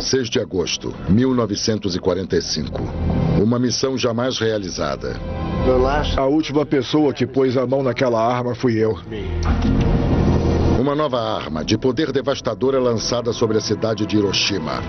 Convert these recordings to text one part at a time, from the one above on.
6 de agosto, 1945. Uma missão jamais realizada. A última pessoa que pôs a mão naquela arma fui eu. Uma nova arma de poder devastador é lançada sobre a cidade de Hiroshima.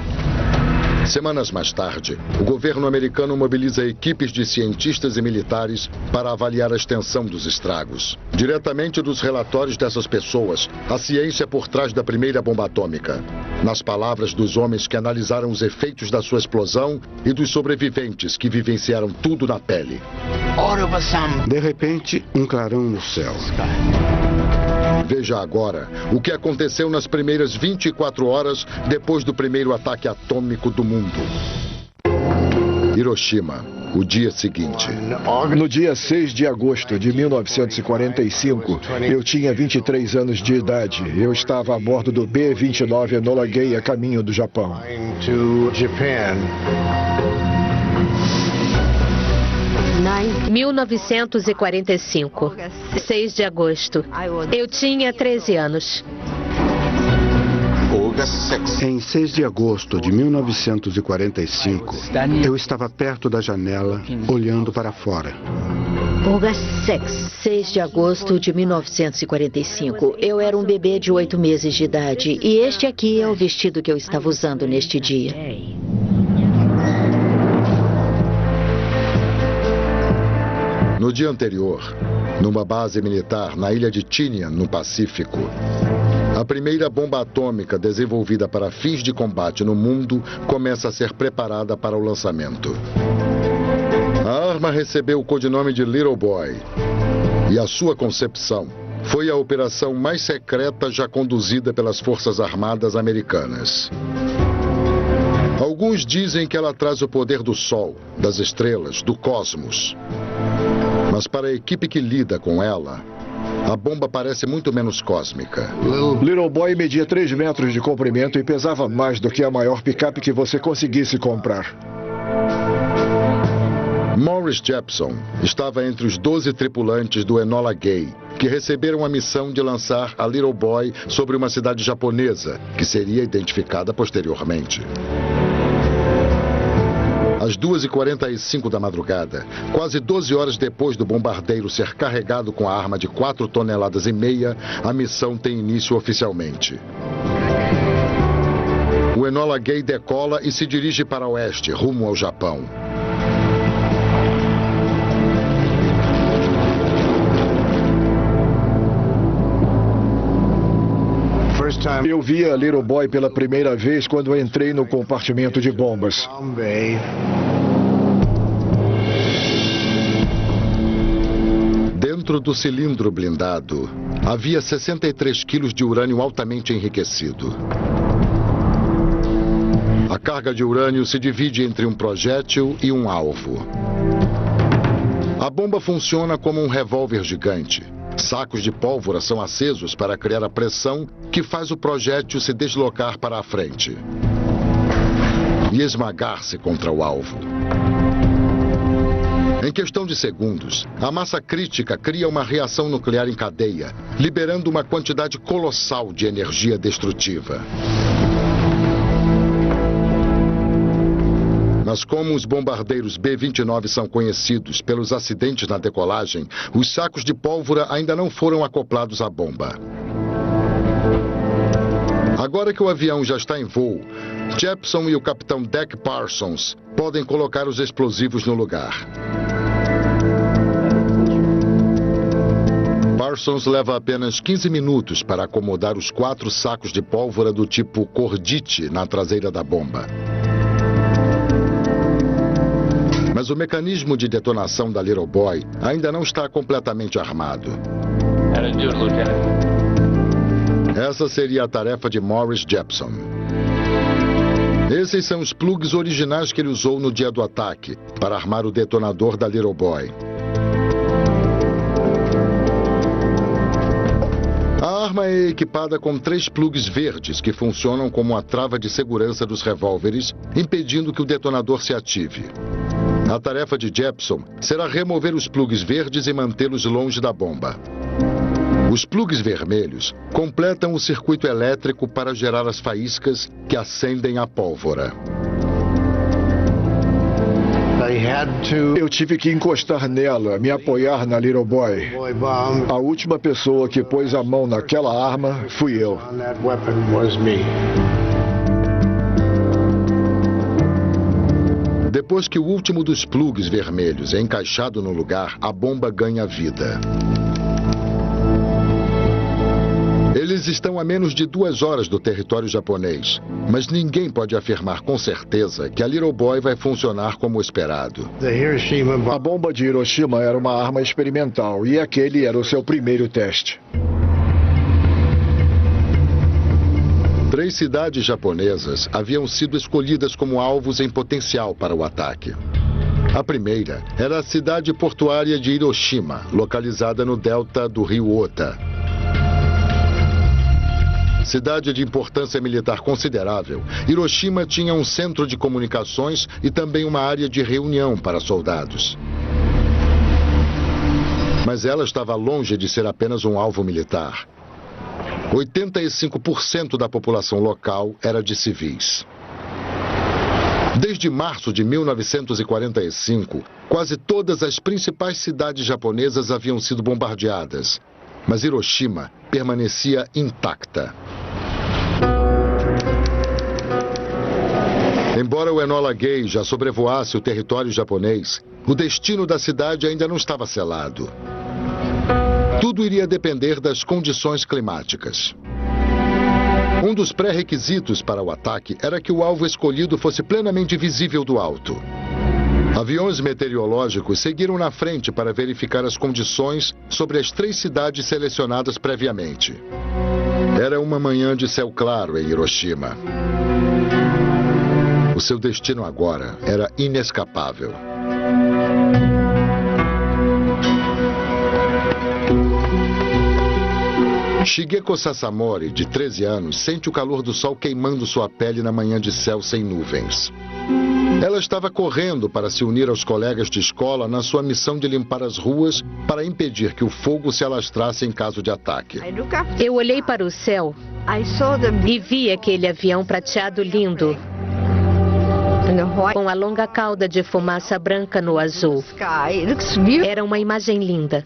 Semanas mais tarde, o governo americano mobiliza equipes de cientistas e militares para avaliar a extensão dos estragos. Diretamente dos relatórios dessas pessoas, a ciência por trás da primeira bomba atômica. Nas palavras dos homens que analisaram os efeitos da sua explosão e dos sobreviventes que vivenciaram tudo na pele. De repente, um clarão no céu. Veja agora o que aconteceu nas primeiras 24 horas depois do primeiro ataque atômico do mundo. Hiroshima, o dia seguinte. No dia 6 de agosto de 1945, eu tinha 23 anos de idade. Eu estava a bordo do B-29 Enola Gay a caminho do Japão. 1945, 6 de agosto. Eu tinha 13 anos. Em 6 de agosto de 1945, eu estava perto da janela, olhando para fora. 6 de agosto de 1945. Eu era um bebê de 8 meses de idade. E este aqui é o vestido que eu estava usando neste dia. No dia anterior, numa base militar na ilha de Tinian, no Pacífico, a primeira bomba atômica desenvolvida para fins de combate no mundo começa a ser preparada para o lançamento. A arma recebeu o codinome de Little Boy e a sua concepção foi a operação mais secreta já conduzida pelas Forças Armadas Americanas. Alguns dizem que ela traz o poder do Sol, das estrelas, do cosmos. Mas para a equipe que lida com ela, a bomba parece muito menos cósmica. Little Boy media 3 metros de comprimento e pesava mais do que a maior picape que você conseguisse comprar. Morris Jepson estava entre os 12 tripulantes do Enola Gay, que receberam a missão de lançar a Little Boy sobre uma cidade japonesa, que seria identificada posteriormente. Às 2h45 da madrugada, quase 12 horas depois do bombardeiro ser carregado com a arma de 4,5 toneladas, a missão tem início oficialmente. O Enola Gay decola e se dirige para o oeste, rumo ao Japão. Eu vi a Little Boy pela primeira vez quando entrei no compartimento de bombas. Dentro do cilindro blindado, havia 63 quilos de urânio altamente enriquecido. A carga de urânio se divide entre um projétil e um alvo. A bomba funciona como um revólver gigante. Sacos de pólvora são acesos para criar a pressão que faz o projétil se deslocar para a frente e esmagar-se contra o alvo. Em questão de segundos, a massa crítica cria uma reação nuclear em cadeia, liberando uma quantidade colossal de energia destrutiva. Mas como os bombardeiros B-29 são conhecidos pelos acidentes na decolagem, os sacos de pólvora ainda não foram acoplados à bomba. Agora que o avião já está em voo, Jepson e o capitão Deck Parsons podem colocar os explosivos no lugar. Parsons leva apenas 15 minutos para acomodar os 4 sacos de pólvora do tipo Cordite na traseira da bomba. Mas o mecanismo de detonação da Little Boy ainda não está completamente armado. Essa seria a tarefa de Morris Jepson. Esses são os plugs originais que ele usou no dia do ataque para armar o detonador da Little Boy. A arma é equipada com 3 plugs verdes que funcionam como a trava de segurança dos revólveres, impedindo que o detonador se ative. A tarefa de Jepson será remover os plugs verdes e mantê-los longe da bomba. Os plugs vermelhos completam o circuito elétrico para gerar as faíscas que acendem a pólvora. Eu tive que encostar nela, me apoiar na Little Boy. A última pessoa que pôs a mão naquela arma fui eu. Depois que o último dos plugs vermelhos é encaixado no lugar, a bomba ganha vida. Eles estão a menos de 2 horas do território japonês, mas ninguém pode afirmar com certeza que a Little Boy vai funcionar como esperado. A bomba de Hiroshima era uma arma experimental e aquele era o seu primeiro teste. 3 cidades japonesas haviam sido escolhidas como alvos em potencial para o ataque. A primeira era a cidade portuária de Hiroshima, localizada no delta do rio Ota. Cidade de importância militar considerável, Hiroshima tinha um centro de comunicações e também uma área de reunião para soldados. Mas ela estava longe de ser apenas um alvo militar. 85% da população local era de civis. Desde março de 1945, quase todas as principais cidades japonesas haviam sido bombardeadas, mas Hiroshima permanecia intacta. Embora o Enola Gay já sobrevoasse o território japonês, o destino da cidade ainda não estava selado. Tudo iria depender das condições climáticas. Um dos pré-requisitos para o ataque era que o alvo escolhido fosse plenamente visível do alto. Aviões meteorológicos seguiram na frente para verificar as condições sobre as 3 cidades selecionadas previamente. Era uma manhã de céu claro em Hiroshima. O seu destino agora era inescapável. Shigeko Sasamori, de 13 anos, sente o calor do sol queimando sua pele na manhã de céu sem nuvens. Ela estava correndo para se unir aos colegas de escola na sua missão de limpar as ruas para impedir que o fogo se alastrasse em caso de ataque. Eu olhei para o céu e vi aquele avião prateado lindo, com a longa cauda de fumaça branca no azul. Era uma imagem linda.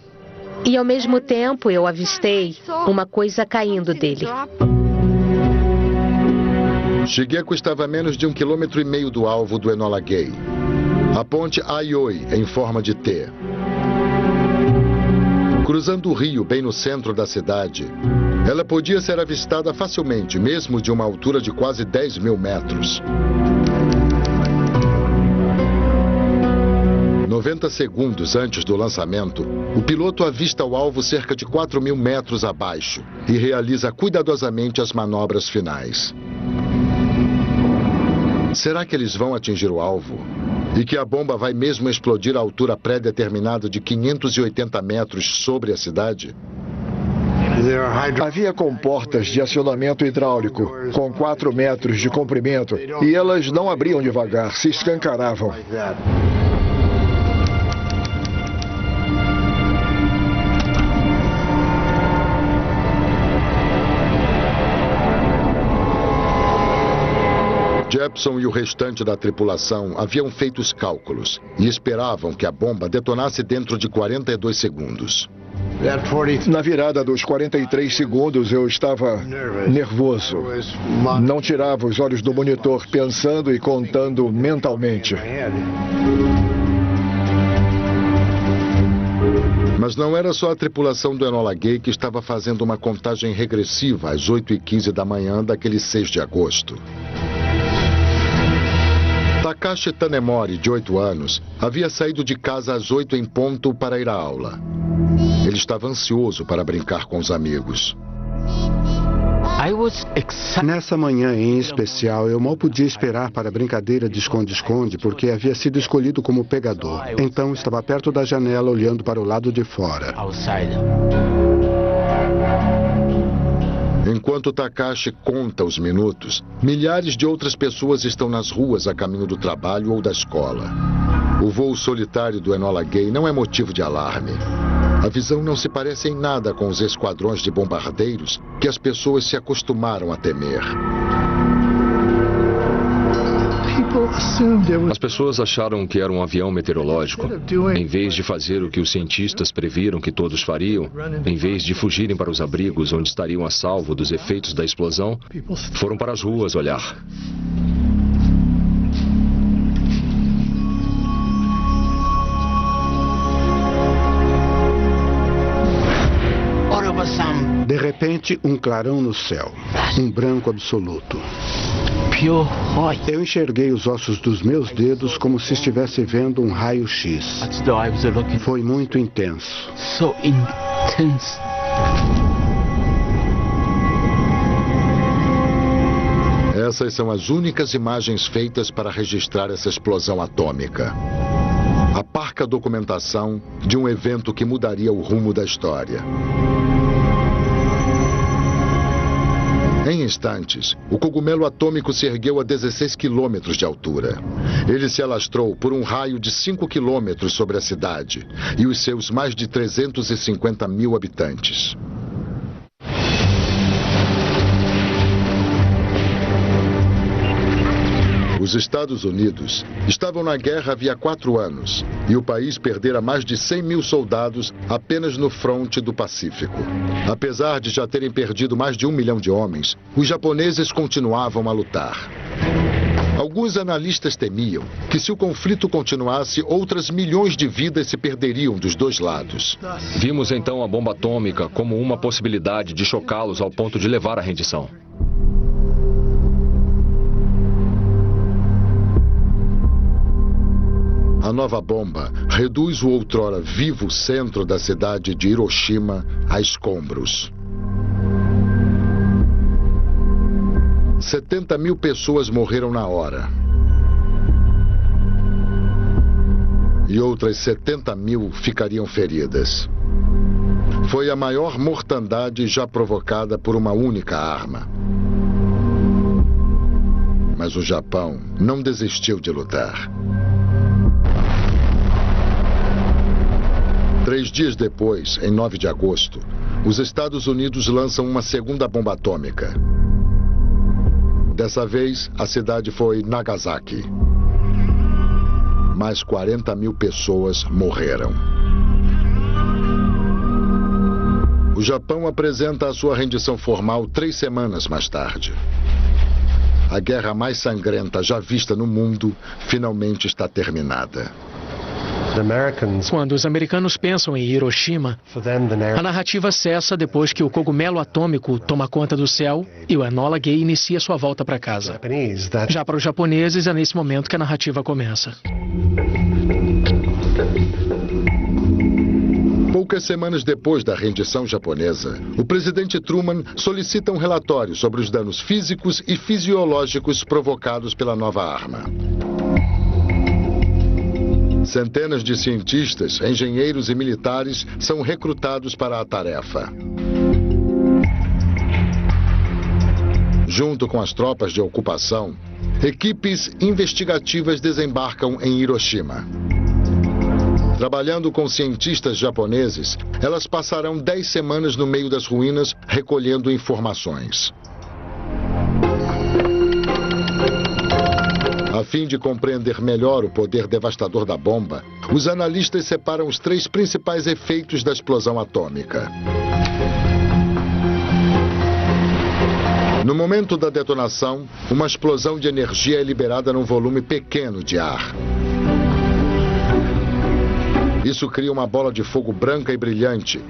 E ao mesmo tempo eu avistei uma coisa caindo dele. Shigeko estava a menos de 1,5 km do alvo do Enola Gay. A ponte Aioi, em forma de T. Cruzando o rio bem no centro da cidade, ela podia ser avistada facilmente, mesmo de uma altura de quase 10 mil metros. 90 segundos antes do lançamento, o piloto avista o alvo cerca de 4.000 metros abaixo e realiza cuidadosamente as manobras finais. Será que eles vão atingir o alvo? E que a bomba vai mesmo explodir à altura pré-determinada de 580 metros sobre a cidade? Havia comportas de acionamento hidráulico, com 4 metros de comprimento, e elas não abriam devagar, se escancaravam. Jepson e o restante da tripulação haviam feito os cálculos e esperavam que a bomba detonasse dentro de 42 segundos. Na virada dos 43 segundos, eu estava nervoso. Não tirava os olhos do monitor, pensando e contando mentalmente. Mas não era só a tripulação do Enola Gay que estava fazendo uma contagem regressiva às 8h15 da manhã daquele 6 de agosto. Takashi Tanemori, de 8 anos, havia saído de casa às 8 em ponto para ir à aula. Ele estava ansioso para brincar com os amigos. Nessa manhã em especial, eu mal podia esperar para a brincadeira de esconde-esconde porque havia sido escolhido como pegador. Então estava perto da janela olhando para o lado de fora. Enquanto Takashi conta os minutos, milhares de outras pessoas estão nas ruas a caminho do trabalho ou da escola. O voo solitário do Enola Gay não é motivo de alarme. A visão não se parece em nada com os esquadrões de bombardeiros que as pessoas se acostumaram a temer. As pessoas acharam que era um avião meteorológico. Em vez de fazer o que os cientistas previram que todos fariam, em vez de fugirem para os abrigos onde estariam a salvo dos efeitos da explosão, foram para as ruas olhar. De repente, um clarão no céu. Um branco absoluto. Eu enxerguei os ossos dos meus dedos como se estivesse vendo um raio-x. Foi muito intenso. Essas são as únicas imagens feitas para registrar essa explosão atômica. A parca documentação de um evento que mudaria o rumo da história. Em instantes, o cogumelo atômico se ergueu a 16 quilômetros de altura. Ele se alastrou por um raio de 5 quilômetros sobre a cidade e os seus mais de 350 mil habitantes. Os Estados Unidos estavam na guerra havia 4 anos e o país perdera mais de 100 mil soldados apenas no fronte do Pacífico. Apesar de já terem perdido mais de 1 milhão de homens, os japoneses continuavam a lutar. Alguns analistas temiam que se o conflito continuasse, outras milhões de vidas se perderiam dos dois lados. Vimos então a bomba atômica como uma possibilidade de chocá-los ao ponto de levar à rendição. A nova bomba reduz o outrora vivo centro da cidade de Hiroshima a escombros. 70 mil pessoas morreram na hora. E outras 70 mil ficariam feridas. Foi a maior mortandade já provocada por uma única arma. Mas o Japão não desistiu de lutar. 3 dias depois, em 9 de agosto, os Estados Unidos lançam uma segunda bomba atômica. Dessa vez, a cidade foi Nagasaki. Mais 40 mil pessoas morreram. O Japão apresenta a sua rendição formal 3 semanas mais tarde. A guerra mais sangrenta já vista no mundo finalmente está terminada. Quando os americanos pensam em Hiroshima, a narrativa cessa depois que o cogumelo atômico toma conta do céu e o Enola Gay inicia sua volta para casa. Já para os japoneses, é nesse momento que a narrativa começa. Poucas semanas depois da rendição japonesa, o presidente Truman solicita um relatório sobre os danos físicos e fisiológicos provocados pela nova arma. Centenas de cientistas, engenheiros e militares são recrutados para a tarefa. Junto com as tropas de ocupação, equipes investigativas desembarcam em Hiroshima. Trabalhando com cientistas japoneses, elas passarão 10 semanas no meio das ruínas recolhendo informações. A fim de compreender melhor o poder devastador da bomba, os analistas separam os 3 principais efeitos da explosão atômica. No momento da detonação, uma explosão de energia é liberada num volume pequeno de ar. Isso cria uma bola de fogo branca e brilhante,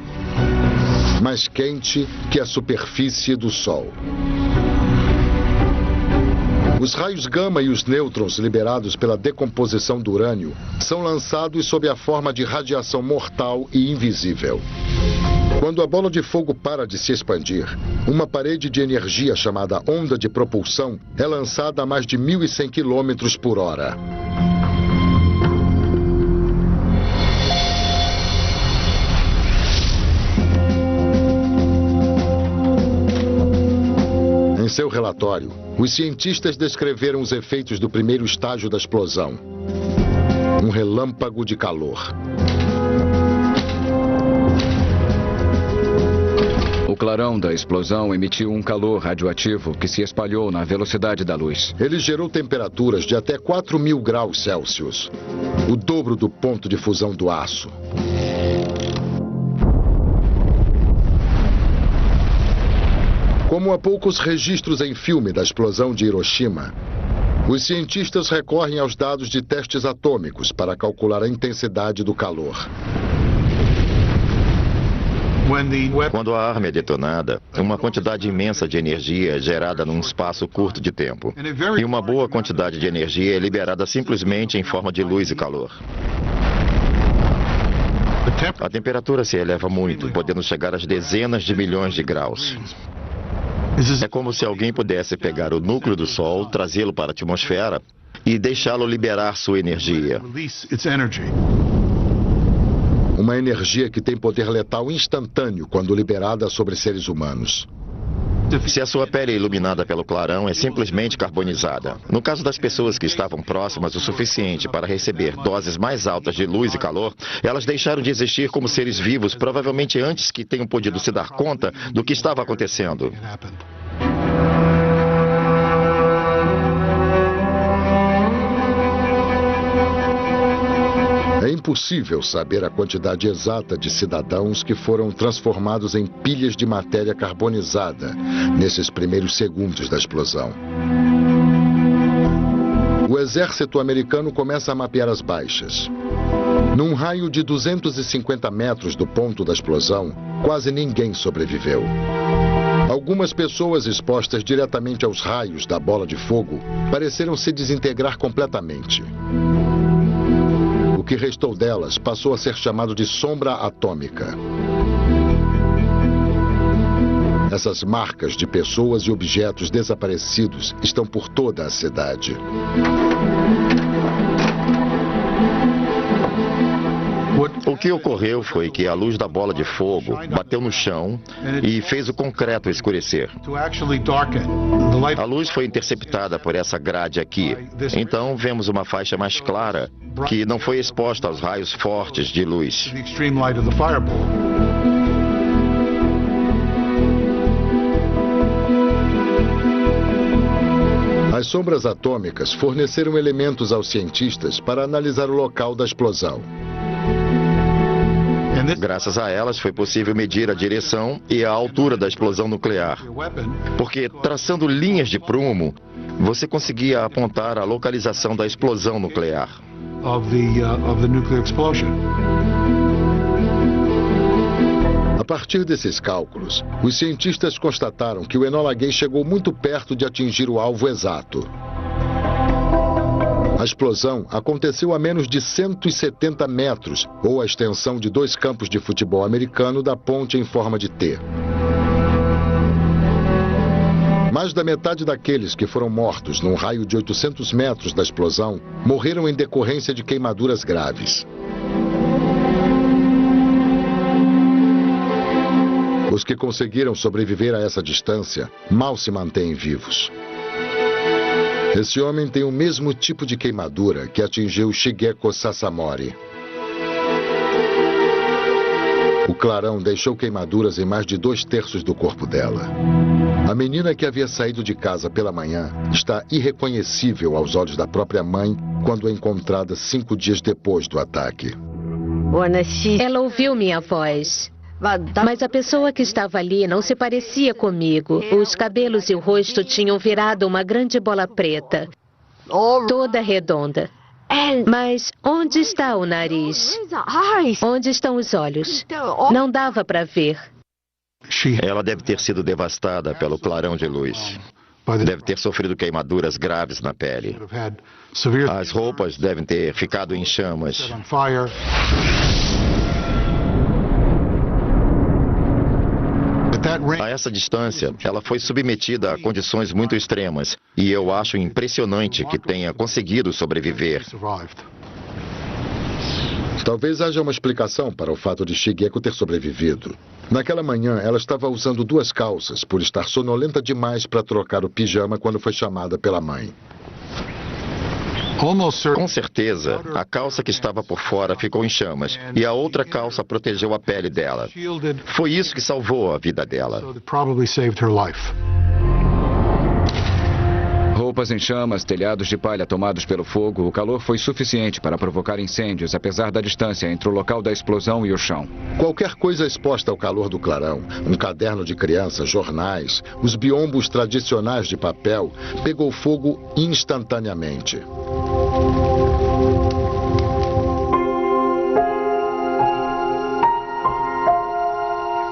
mais quente que a superfície do Sol. Os raios gama e os nêutrons liberados pela decomposição do urânio são lançados sob a forma de radiação mortal e invisível. Quando a bola de fogo para de se expandir, uma parede de energia chamada onda de propulsão é lançada a mais de 1.100 km por hora. Em seu relatório, os cientistas descreveram os efeitos do primeiro estágio da explosão. Um relâmpago de calor. O clarão da explosão emitiu um calor radioativo que se espalhou na velocidade da luz. Ele gerou temperaturas de até 4.000 graus Celsius, o dobro do ponto de fusão do aço. Como há poucos registros em filme da explosão de Hiroshima, os cientistas recorrem aos dados de testes atômicos para calcular a intensidade do calor. Quando a arma é detonada, uma quantidade imensa de energia é gerada num espaço curto de tempo. E uma boa quantidade de energia é liberada simplesmente em forma de luz e calor. A temperatura se eleva muito, podendo chegar às dezenas de milhões de graus. É como se alguém pudesse pegar o núcleo do Sol, trazê-lo para a atmosfera e deixá-lo liberar sua energia. Uma energia que tem poder letal instantâneo quando liberada sobre seres humanos. Se a sua pele é iluminada pelo clarão, é simplesmente carbonizada. No caso das pessoas que estavam próximas o suficiente para receber doses mais altas de luz e calor, elas deixaram de existir como seres vivos, provavelmente antes que tenham podido se dar conta do que estava acontecendo. É impossível saber a quantidade exata de cidadãos que foram transformados em pilhas de matéria carbonizada nesses primeiros segundos da explosão. O exército americano começa a mapear as baixas. Num raio de 250 metros do ponto da explosão, quase ninguém sobreviveu. Algumas pessoas expostas diretamente aos raios da bola de fogo pareceram se desintegrar completamente. O que restou delas passou a ser chamado de sombra atômica. Essas marcas de pessoas e objetos desaparecidos estão por toda a cidade. O que ocorreu foi que a luz da bola de fogo bateu no chão e fez o concreto escurecer. A luz foi interceptada por essa grade aqui. Então vemos uma faixa mais clara que não foi exposta aos raios fortes de luz. As sombras atômicas forneceram elementos aos cientistas para analisar o local da explosão. Graças a elas foi possível medir a direção e a altura da explosão nuclear. Porque traçando linhas de prumo, você conseguia apontar a localização da explosão nuclear. A partir desses cálculos, os cientistas constataram que o Enola Gay chegou muito perto de atingir o alvo exato. A explosão aconteceu a menos de 170 metros, ou a extensão de 2 campos de futebol americano da ponte em forma de T. Mais da metade daqueles que foram mortos num raio de 800 metros da explosão morreram em decorrência de queimaduras graves. Os que conseguiram sobreviver a essa distância mal se mantêm vivos. Esse homem tem o mesmo tipo de queimadura que atingiu Shigeko Sasamori. O clarão deixou queimaduras em mais de 2/3 do corpo dela. A menina que havia saído de casa pela manhã está irreconhecível aos olhos da própria mãe quando é encontrada 5 dias depois do ataque. Ela ouviu minha voz. Mas a pessoa que estava ali não se parecia comigo. Os cabelos e o rosto tinham virado uma grande bola preta, toda redonda. Mas onde está o nariz? Onde estão os olhos? Não dava para ver. Ela deve ter sido devastada pelo clarão de luz. Deve ter sofrido queimaduras graves na pele. As roupas devem ter ficado em chamas. A essa distância, ela foi submetida a condições muito extremas, e eu acho impressionante que tenha conseguido sobreviver. Talvez haja uma explicação para o fato de Shigeko ter sobrevivido. Naquela manhã, ela estava usando 2 calças por estar sonolenta demais para trocar o pijama quando foi chamada pela mãe. Com certeza, a calça que estava por fora ficou em chamas e a outra calça protegeu a pele dela. Foi isso que salvou a vida dela. Roupas em chamas, telhados de palha tomados pelo fogo, o calor foi suficiente para provocar incêndios, apesar da distância entre o local da explosão e o chão. Qualquer coisa exposta ao calor do clarão, um caderno de criança, jornais, os biombos tradicionais de papel, pegou fogo instantaneamente.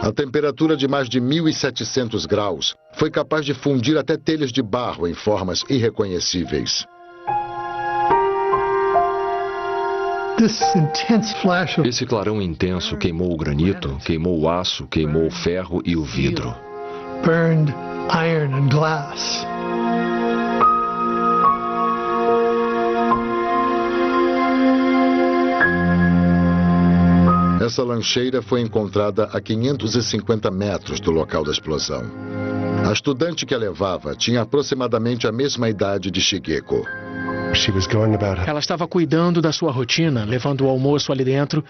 A temperatura de mais de 1.700 graus foi capaz de fundir até telhas de barro em formas irreconhecíveis. Esse clarão intenso queimou o granito, queimou o aço, queimou o ferro e o vidro. Burned iron and glass. Essa lancheira foi encontrada a 550 metros do local da explosão. A estudante que a levava tinha aproximadamente a mesma idade de Shigeko. Ela estava cuidando da sua rotina, levando o almoço ali dentro,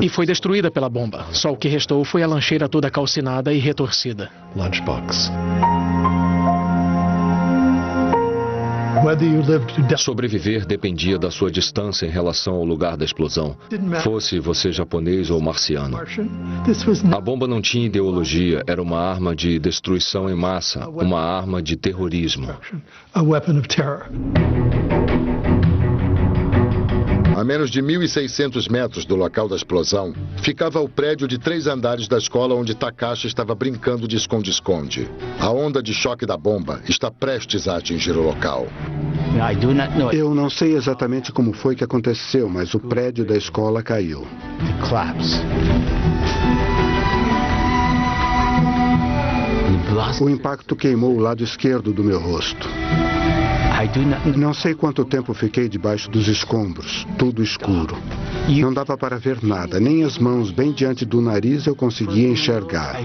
e foi destruída pela bomba. Só o que restou foi a lancheira toda calcinada e retorcida. Sobreviver dependia da sua distância em relação ao lugar da explosão, fosse você japonês ou marciano. A bomba não tinha ideologia, era uma arma de destruição em massa, uma arma de terrorismo. A menos de 1.600 metros do local da explosão, ficava o prédio de 3 andares da escola onde Takashi estava brincando de esconde-esconde. A onda de choque da bomba está prestes a atingir o local. Eu não sei exatamente como foi que aconteceu, mas o prédio da escola caiu. O impacto queimou o lado esquerdo do meu rosto. Não sei quanto tempo fiquei debaixo dos escombros, tudo escuro. Não dava para ver nada, nem as mãos bem diante do nariz eu conseguia enxergar.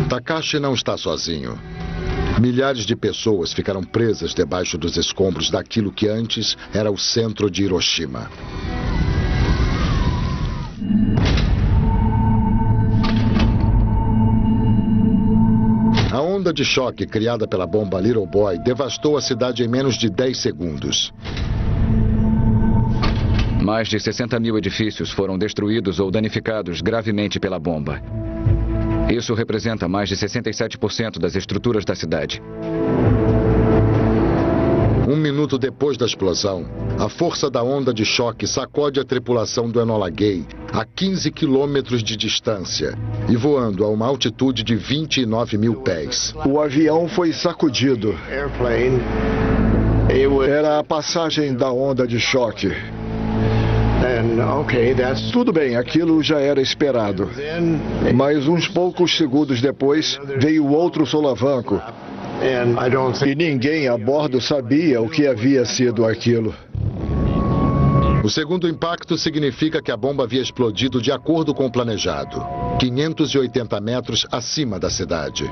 Takashi não está sozinho. Milhares de pessoas ficaram presas debaixo dos escombros daquilo que antes era o centro de Hiroshima. A onda de choque criada pela bomba Little Boy devastou a cidade em menos de 10 segundos. Mais de 60 mil edifícios foram destruídos ou danificados gravemente pela bomba. Isso representa mais de 67% das estruturas da cidade. Um minuto depois da explosão, a força da onda de choque sacode a tripulação do Enola Gay a 15 quilômetros de distância e voando a uma altitude de 29 mil pés. O avião foi sacudido. Era a passagem da onda de choque. Tudo bem, aquilo já era esperado. Mas uns poucos segundos depois, veio outro solavanco. E ninguém a bordo sabia o que havia sido aquilo. O segundo impacto significa que a bomba havia explodido de acordo com o planejado, 580 metros acima da cidade.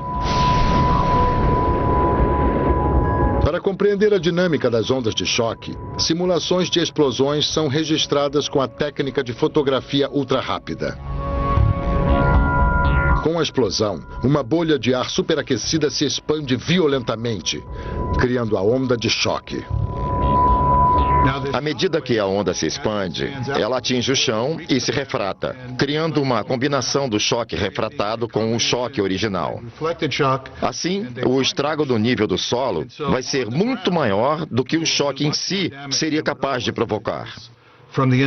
Para compreender a dinâmica das ondas de choque, simulações de explosões são registradas com a técnica de fotografia ultra-rápida. Com a explosão, uma bolha de ar superaquecida se expande violentamente, criando a onda de choque. À medida que a onda se expande, ela atinge o chão e se refrata, criando uma combinação do choque refratado com o choque original. Assim, o estrago do nível do solo vai ser muito maior do que o choque em si seria capaz de provocar.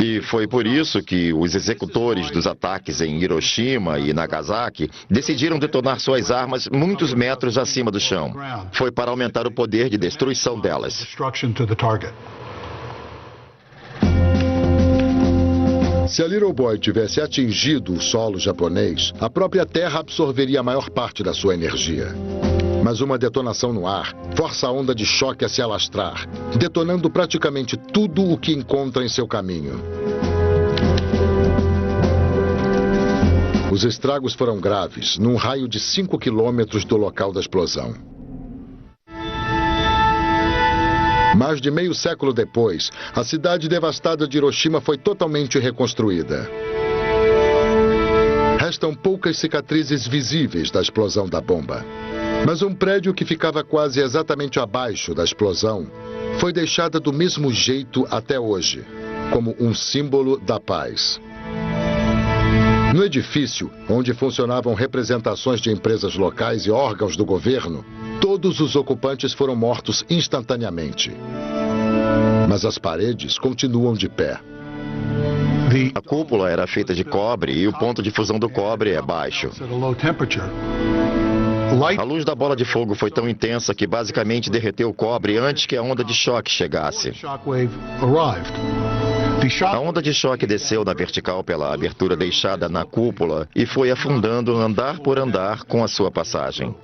E foi por isso que os executores dos ataques em Hiroshima e Nagasaki decidiram detonar suas armas muitos metros acima do chão. Foi para aumentar o poder de destruição delas. Se a Little Boy tivesse atingido o solo japonês, a própria terra absorveria a maior parte da sua energia. Mas uma detonação no ar força a onda de choque a se alastrar, detonando praticamente tudo o que encontra em seu caminho. Os estragos foram graves, num raio de 5 quilômetros do local da explosão. Mais de meio século depois, a cidade devastada de Hiroshima foi totalmente reconstruída. Restam poucas cicatrizes visíveis da explosão da bomba. Mas um prédio que ficava quase exatamente abaixo da explosão foi deixado do mesmo jeito até hoje, como um símbolo da paz. No edifício, onde funcionavam representações de empresas locais e órgãos do governo, todos os ocupantes foram mortos instantaneamente. Mas as paredes continuam de pé. A cúpula era feita de cobre e o ponto de fusão do cobre é baixo. A luz da bola de fogo foi tão intensa que basicamente derreteu o cobre antes que a onda de choque chegasse. A onda de choque desceu na vertical pela abertura deixada na cúpula e foi afundando andar por andar com a sua passagem.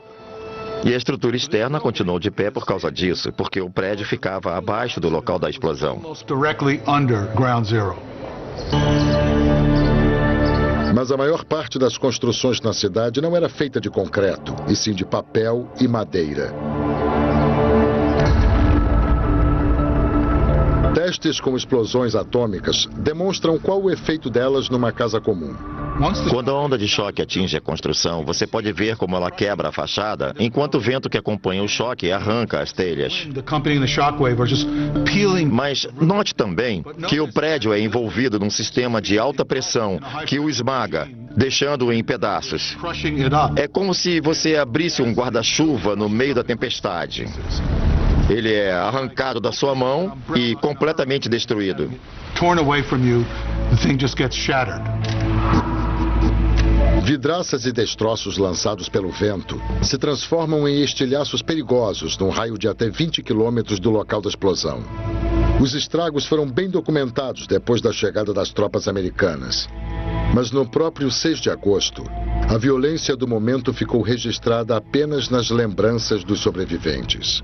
E a estrutura externa continuou de pé por causa disso, porque o prédio ficava abaixo do local da explosão. Mas a maior parte das construções na cidade não era feita de concreto, e sim de papel e madeira. Testes com explosões atômicas demonstram qual o efeito delas numa casa comum. Quando a onda de choque atinge a construção, você pode ver como ela quebra a fachada, enquanto o vento que acompanha o choque arranca as telhas. Mas note também que o prédio é envolvido num sistema de alta pressão que o esmaga, deixando-o em pedaços. É como se você abrisse um guarda-chuva no meio da tempestade. Ele é arrancado da sua mão e completamente destruído. Vidraças e destroços lançados pelo vento se transformam em estilhaços perigosos num raio de até 20 quilômetros do local da explosão. Os estragos foram bem documentados depois da chegada das tropas americanas. Mas no próprio 6 de agosto, a violência do momento ficou registrada apenas nas lembranças dos sobreviventes.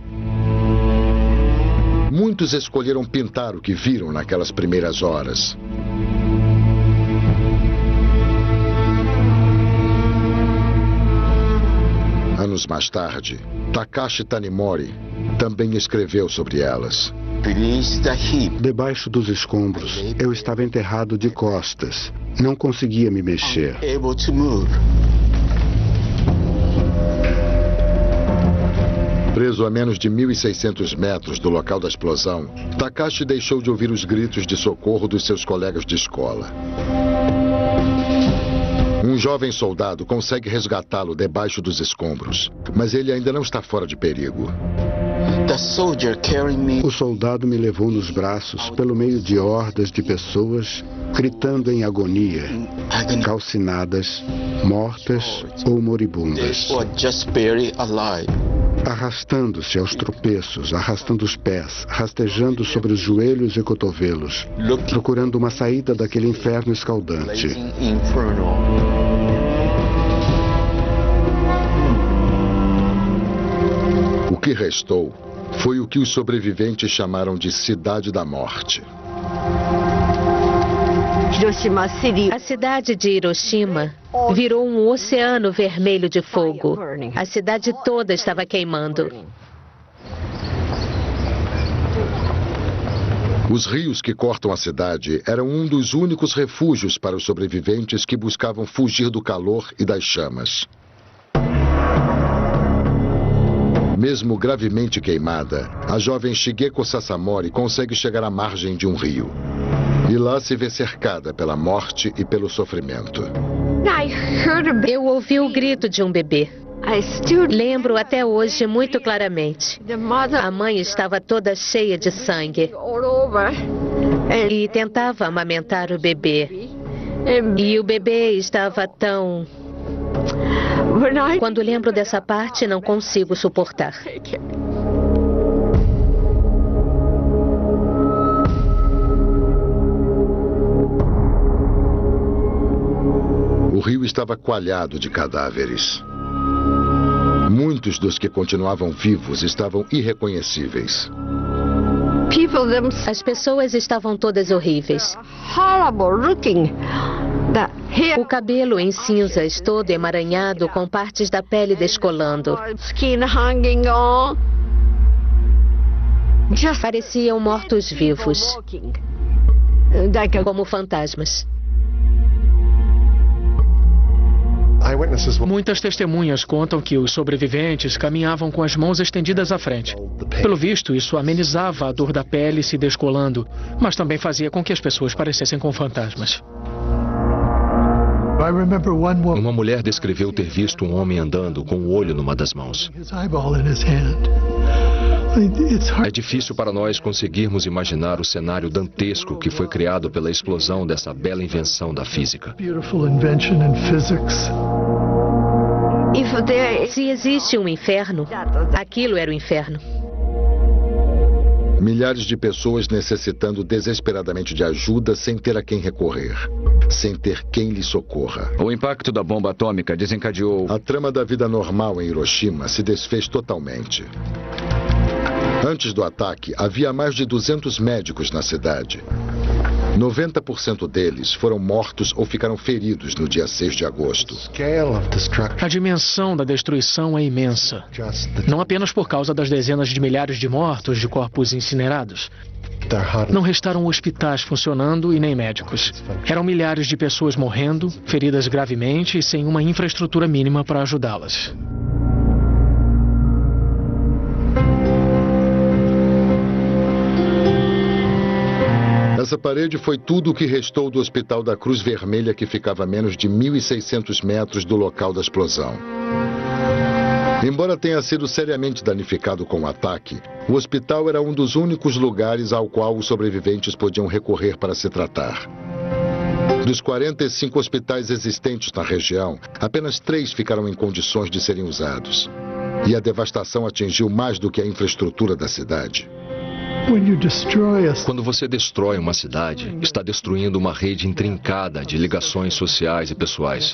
Muitos escolheram pintar o que viram naquelas primeiras horas. Anos mais tarde, Takashi Tanimori também escreveu sobre elas. Debaixo dos escombros, eu estava enterrado de costas. Não conseguia me mexer. Preso a menos de 1.600 metros do local da explosão, Takashi deixou de ouvir os gritos de socorro dos seus colegas de escola. Um jovem soldado consegue resgatá-lo debaixo dos escombros, mas ele ainda não está fora de perigo. O soldado me levou nos braços pelo meio de hordas de pessoas gritando em agonia, calcinadas, mortas ou moribundas. Arrastando-se aos tropeços, arrastando os pés, rastejando sobre os joelhos e cotovelos, procurando uma saída daquele inferno escaldante. O que restou foi o que os sobreviventes chamaram de Cidade da Morte. A cidade de Hiroshima virou um oceano vermelho de fogo. A cidade toda estava queimando. Os rios que cortam a cidade eram um dos únicos refúgios para os sobreviventes que buscavam fugir do calor e das chamas. Mesmo gravemente queimada, a jovem Shigeko Sasamori consegue chegar à margem de um rio. E lá se vê cercada pela morte e pelo sofrimento. Eu ouvi o grito de um bebê. Lembro até hoje muito claramente. A mãe estava toda cheia de sangue e tentava amamentar o bebê. E o bebê estava tão... Quando lembro dessa parte, não consigo suportar. O rio estava coalhado de cadáveres. Muitos dos que continuavam vivos estavam irreconhecíveis. As pessoas estavam todas horríveis. O cabelo em cinzas, todo emaranhado, com partes da pele descolando. Pareciam mortos-vivos, como fantasmas. Muitas testemunhas contam que os sobreviventes caminhavam com as mãos estendidas à frente. Pelo visto, isso amenizava a dor da pele se descolando, mas também fazia com que as pessoas parecessem com fantasmas. Uma mulher descreveu ter visto um homem andando com o olho numa das mãos. É difícil para nós conseguirmos imaginar o cenário dantesco que foi criado pela explosão dessa bela invenção da física. Se existe um inferno, aquilo era o inferno. Milhares de pessoas necessitando desesperadamente de ajuda sem ter a quem recorrer, sem ter quem lhe socorra. O impacto da bomba atômica desencadeou... A trama da vida normal em Hiroshima se desfez totalmente. Antes do ataque, havia mais de 200 médicos na cidade. 90% deles foram mortos ou ficaram feridos no dia 6 de agosto. A dimensão da destruição é imensa. Não apenas por causa das dezenas de milhares de mortos de corpos incinerados. Não restaram hospitais funcionando e nem médicos. Eram milhares de pessoas morrendo, feridas gravemente e sem uma infraestrutura mínima para ajudá-las. Essa parede foi tudo o que restou do Hospital da Cruz Vermelha, que ficava a menos de 1.600 metros do local da explosão. Embora tenha sido seriamente danificado com o ataque, o hospital era um dos únicos lugares ao qual os sobreviventes podiam recorrer para se tratar. Dos 45 hospitais existentes na região, apenas 3 ficaram em condições de serem usados. E a devastação atingiu mais do que a infraestrutura da cidade. Quando você destrói uma cidade, está destruindo uma rede intrincada de ligações sociais e pessoais.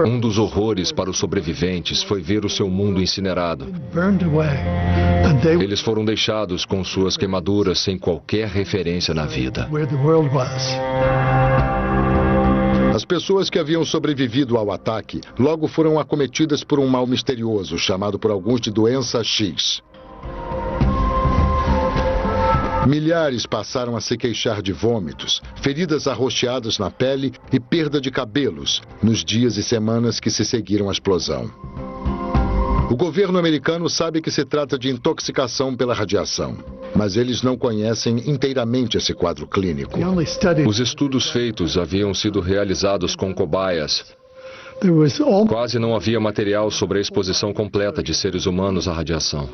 Um dos horrores para os sobreviventes foi ver o seu mundo incinerado. Eles foram deixados com suas queimaduras sem qualquer referência na vida. As pessoas que haviam sobrevivido ao ataque logo foram acometidas por um mal misterioso, chamado por alguns de doença X. Milhares passaram a se queixar de vômitos, feridas arroxeadas na pele e perda de cabelos nos dias e semanas que se seguiram à explosão. O governo americano sabe que se trata de intoxicação pela radiação, mas eles não conhecem inteiramente esse quadro clínico. Os estudos feitos haviam sido realizados com cobaias. Quase não havia material sobre a exposição completa de seres humanos à radiação.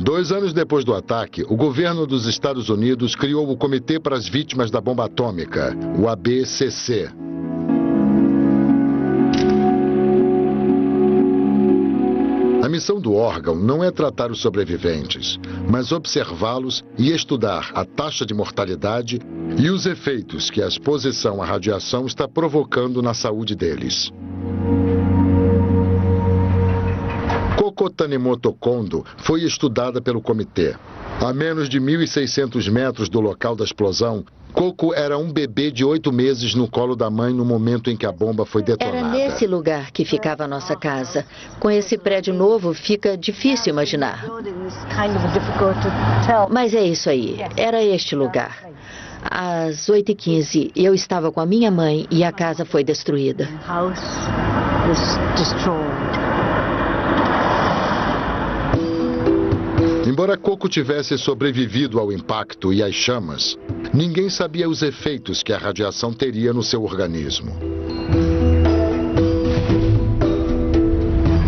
2 anos depois do ataque, o governo dos Estados Unidos criou o Comitê para as Vítimas da Bomba Atômica, o ABCC. A missão do órgão não é tratar os sobreviventes, mas observá-los e estudar a taxa de mortalidade e os efeitos que a exposição à radiação está provocando na saúde deles. Koko Tanimoto Kondo foi estudada pelo comitê. A menos de 1.600 metros do local da explosão, Koko era um bebê de 8 meses no colo da mãe no momento em que a bomba foi detonada. Era nesse lugar que ficava a nossa casa. Com esse prédio novo, fica difícil imaginar. Mas é isso aí. Era este lugar. Às 8h15, eu estava com a minha mãe e a casa foi destruída. Embora Koko tivesse sobrevivido ao impacto e às chamas, ninguém sabia os efeitos que a radiação teria no seu organismo.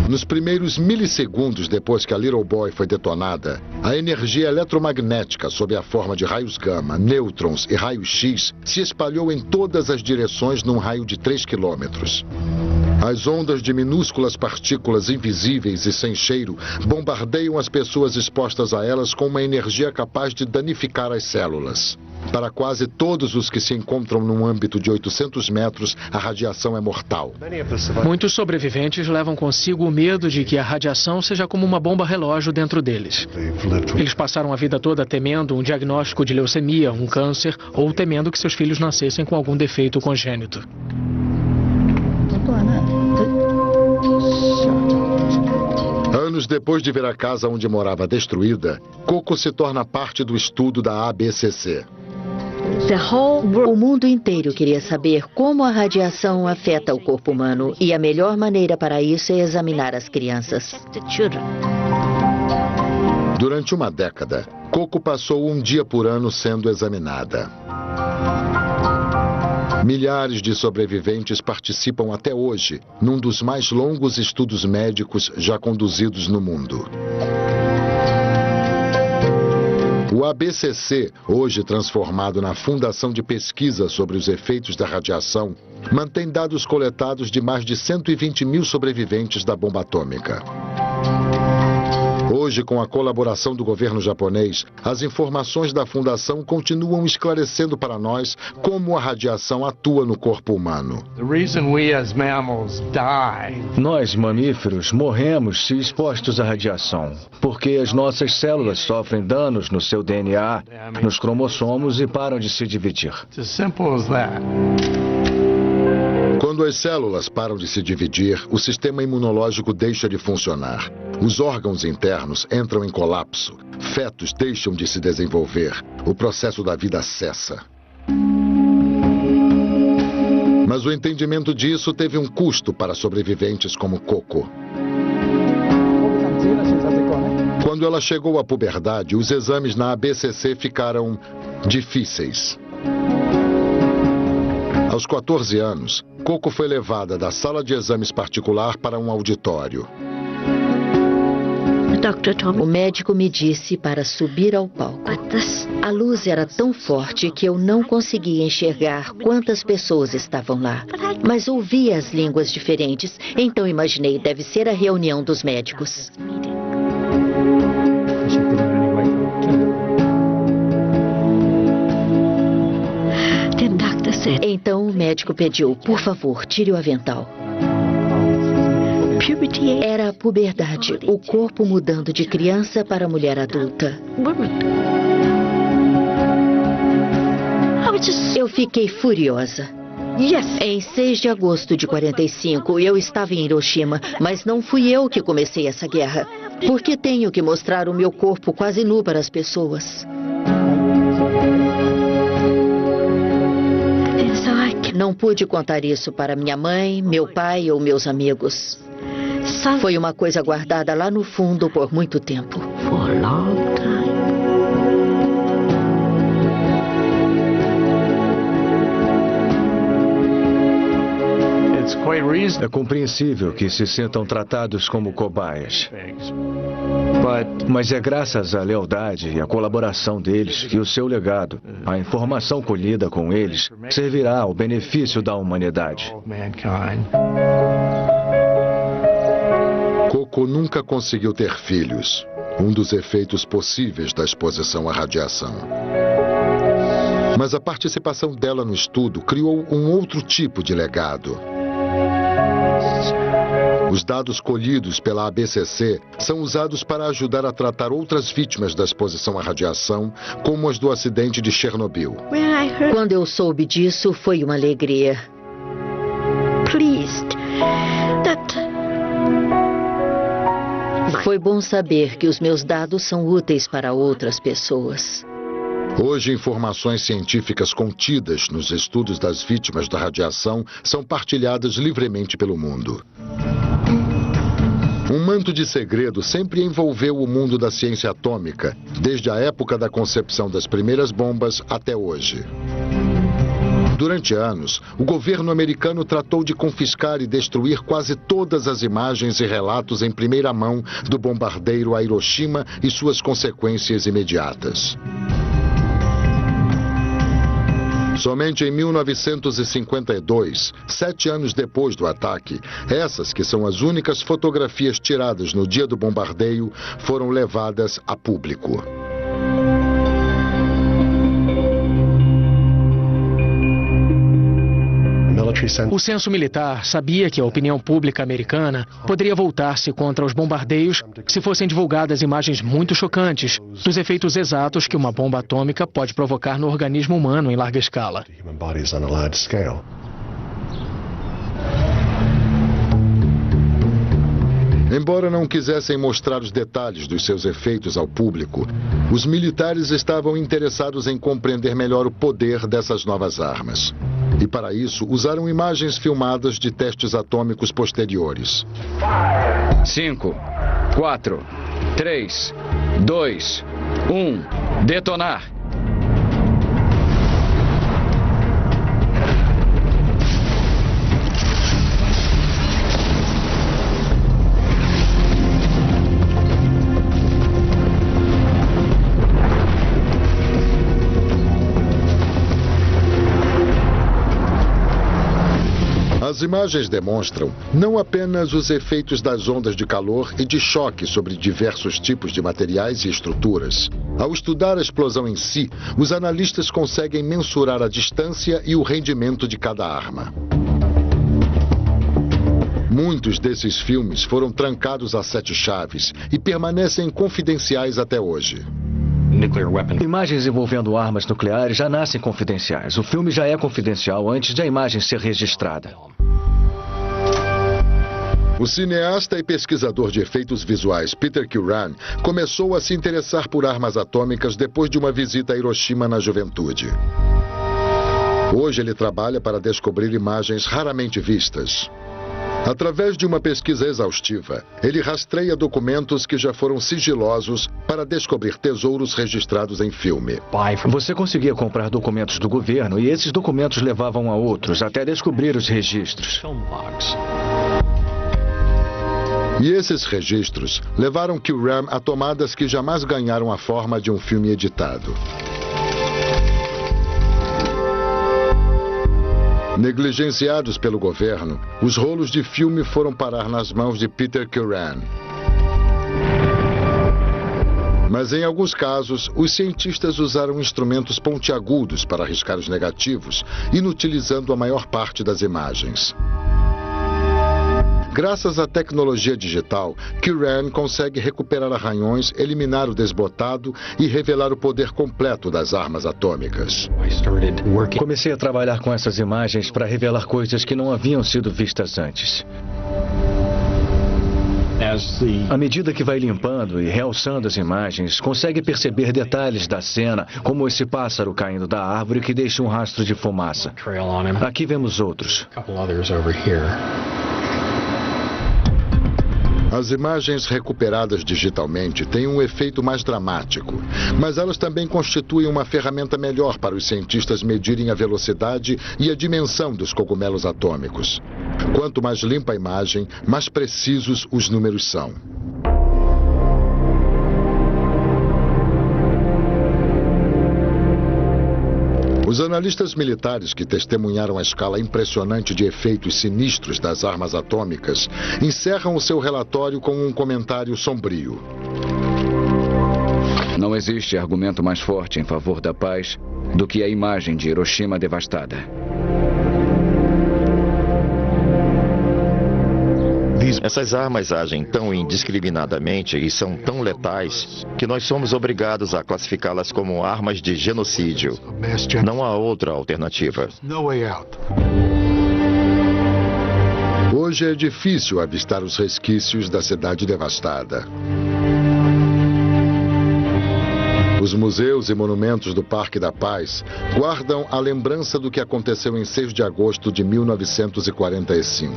Nos primeiros milissegundos depois que a Little Boy foi detonada, a energia eletromagnética sob a forma de raios gama, nêutrons e raios-x se espalhou em todas as direções num raio de 3 quilômetros. As ondas de minúsculas partículas invisíveis e sem cheiro bombardeiam as pessoas expostas a elas com uma energia capaz de danificar as células. Para quase todos os que se encontram num âmbito de 800 metros, a radiação é mortal. Muitos sobreviventes levam consigo o medo de que a radiação seja como uma bomba relógio dentro deles. Eles passaram a vida toda temendo um diagnóstico de leucemia, um câncer, ou temendo que seus filhos nascessem com algum defeito congênito. Anos depois de ver a casa onde morava destruída, Coco se torna parte do estudo da ABCC. O mundo inteiro queria saber como a radiação afeta o corpo humano e a melhor maneira para isso é examinar as crianças. Durante uma década, Coco passou um dia por ano sendo examinada. Milhares de sobreviventes participam até hoje num dos mais longos estudos médicos já conduzidos no mundo. O ABCC, hoje transformado na Fundação de Pesquisa sobre os Efeitos da Radiação, mantém dados coletados de mais de 120 mil sobreviventes da bomba atômica. Hoje, com a colaboração do governo japonês, as informações da Fundação continuam esclarecendo para nós como a radiação atua no corpo humano. Nós, mamíferos, morremos se expostos à radiação, porque as nossas células sofrem danos no seu DNA, nos cromossomos e param de se dividir. Quando as células param de se dividir, o sistema imunológico deixa de funcionar. Os órgãos internos entram em colapso. Fetos deixam de se desenvolver. O processo da vida cessa. Mas o entendimento disso teve um custo para sobreviventes como Coco. Quando ela chegou à puberdade, os exames na ABCC ficaram difíceis. Aos 14 anos, Coco foi levada da sala de exames particular para um auditório. O médico me disse para subir ao palco. A luz era tão forte que eu não conseguia enxergar quantas pessoas estavam lá. Mas ouvia as línguas diferentes, então imaginei, deve ser a reunião dos médicos. Então o médico pediu, por favor, tire o avental. Era a puberdade, o corpo mudando de criança para mulher adulta. Eu fiquei furiosa. Em 6 de agosto de 45, eu estava em Hiroshima, mas não fui eu que comecei essa guerra. Por que tenho que mostrar o meu corpo quase nu para as pessoas? Não pude contar isso para minha mãe, meu pai ou meus amigos. Foi uma coisa guardada lá no fundo por muito tempo. É compreensível que se sintam tratados como cobaias. Mas é graças à lealdade e à colaboração deles que o seu legado, a informação colhida com eles, servirá ao benefício da humanidade. Coco nunca conseguiu ter filhos, um dos efeitos possíveis da exposição à radiação. Mas a participação dela no estudo criou um outro tipo de legado. Os dados colhidos pela ABCC são usados para ajudar a tratar outras vítimas da exposição à radiação, como as do acidente de Chernobyl. Quando eu soube disso, foi uma alegria. Foi bom saber que os meus dados são úteis para outras pessoas. Hoje, informações científicas contidas nos estudos das vítimas da radiação são partilhadas livremente pelo mundo. Um manto de segredo sempre envolveu o mundo da ciência atômica, desde a época da concepção das primeiras bombas até hoje. Durante anos, o governo americano tratou de confiscar e destruir quase todas as imagens e relatos em primeira mão do bombardeio a Hiroshima e suas consequências imediatas. Somente em 1952, 7 anos depois do ataque, essas, que são as únicas fotografias tiradas no dia do bombardeio, foram levadas a público. O censo militar sabia que a opinião pública americana poderia voltar-se contra os bombardeios se fossem divulgadas imagens muito chocantes dos efeitos exatos que uma bomba atômica pode provocar no organismo humano em larga escala. Embora não quisessem mostrar os detalhes dos seus efeitos ao público, os militares estavam interessados em compreender melhor o poder dessas novas armas. E para isso, usaram imagens filmadas de testes atômicos posteriores. 5, 4, 3, 2, 1, detonar! As imagens demonstram não apenas os efeitos das ondas de calor e de choque sobre diversos tipos de materiais e estruturas. Ao estudar a explosão em si, os analistas conseguem mensurar a distância e o rendimento de cada arma. Muitos desses filmes foram trancados a 7 chaves e permanecem confidenciais até hoje. Imagens envolvendo armas nucleares já nascem confidenciais. O filme já é confidencial antes de a imagem ser registrada. O cineasta e pesquisador de efeitos visuais Peter Curran começou a se interessar por armas atômicas depois de uma visita a Hiroshima na juventude. Hoje ele trabalha para descobrir imagens raramente vistas. Através de uma pesquisa exaustiva, ele rastreia documentos que já foram sigilosos para descobrir tesouros registrados em filme. Você conseguia comprar documentos do governo e esses documentos levavam a outros até descobrir os registros. E esses registros levaram Curran a tomadas que jamais ganharam a forma de um filme editado. Negligenciados pelo governo, os rolos de filme foram parar nas mãos de Peter Curran. Mas em alguns casos, os cientistas usaram instrumentos pontiagudos para arriscar os negativos, inutilizando a maior parte das imagens. Graças à tecnologia digital, Curran consegue recuperar arranhões, eliminar o desbotado e revelar o poder completo das armas atômicas. Comecei a trabalhar com essas imagens para revelar coisas que não haviam sido vistas antes. À medida que vai limpando e realçando as imagens, consegue perceber detalhes da cena, como esse pássaro caindo da árvore que deixa um rastro de fumaça. Aqui vemos outros. As imagens recuperadas digitalmente têm um efeito mais dramático, mas elas também constituem uma ferramenta melhor para os cientistas medirem a velocidade e a dimensão dos cogumelos atômicos. Quanto mais limpa a imagem, mais precisos os números são. Os analistas militares que testemunharam a escala impressionante de efeitos sinistros das armas atômicas encerram o seu relatório com um comentário sombrio. Não existe argumento mais forte em favor da paz do que a imagem de Hiroshima devastada. Essas armas agem tão indiscriminadamente e são tão letais que nós somos obrigados a classificá-las como armas de genocídio. Não há outra alternativa. Hoje é difícil avistar os resquícios da cidade devastada. Os museus e monumentos do Parque da Paz guardam a lembrança do que aconteceu em 6 de agosto de 1945.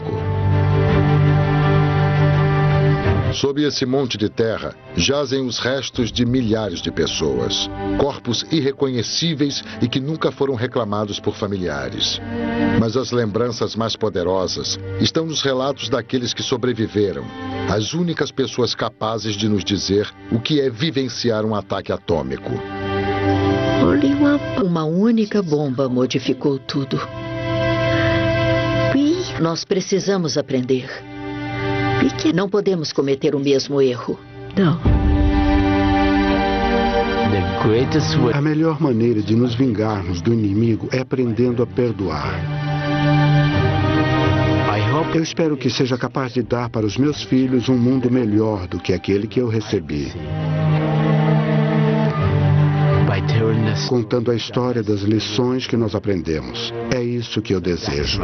Sob esse monte de terra, jazem os restos de milhares de pessoas. Corpos irreconhecíveis e que nunca foram reclamados por familiares. Mas as lembranças mais poderosas estão nos relatos daqueles que sobreviveram. As únicas pessoas capazes de nos dizer o que é vivenciar um ataque atômico. Uma única bomba modificou tudo. Nós precisamos aprender. Não podemos cometer o mesmo erro. Não. A melhor maneira de nos vingarmos do inimigo é aprendendo a perdoar. Eu espero que seja capaz de dar para os meus filhos um mundo melhor do que aquele que eu recebi. Contando a história das lições que nós aprendemos. É isso que eu desejo.